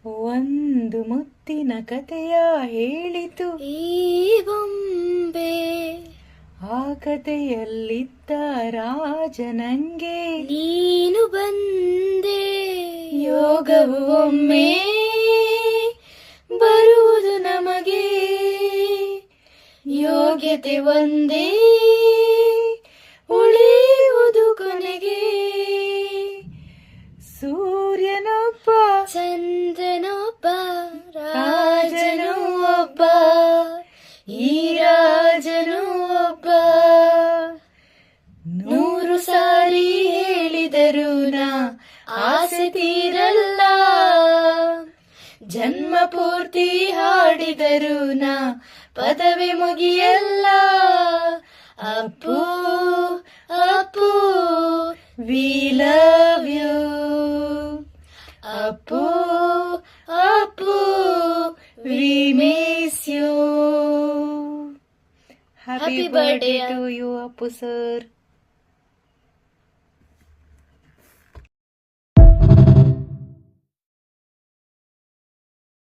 ಒಂದು ಮುತ್ತಿನ ಕಥೆಯ ಹೇಳಿತು ಈ ಬೊಂಬೆ. ಆ ಕಥೆಯಲ್ಲಿದ್ದ ರಾಜನಂಗೆ ನೀನು ಬಂದೆ. ಯೋಗವು ಒಮ್ಮೆ ಬರುವುದು ನಮಗೆ. ಯೋಗ್ಯತೆ ಒಂದೇ ಉಳಿಯುವುದು ಕೊನೆಗೆ. ಸೂರ್ಯನೊಬ್ಬ ಚಂದ್ರನೊಬ್ಬ ರಾಜನು ಒಬ್ಬ. ಈ ರಾಜನು ಒಬ್ಬ. 100 ಸಾರಿ ಹೇಳಿದರು ನಾ ಆಸೆ ತೀರಲ್ಲ. ಜನ್ಮ ಪೂರ್ತಿ ಹಾಡಿದರು ನಾ ಪದವಿ ಮುಗಿಯಲ್ಲ. Appu Appu we love you. Appu Appu we miss you. Happy birthday to you Appu sir.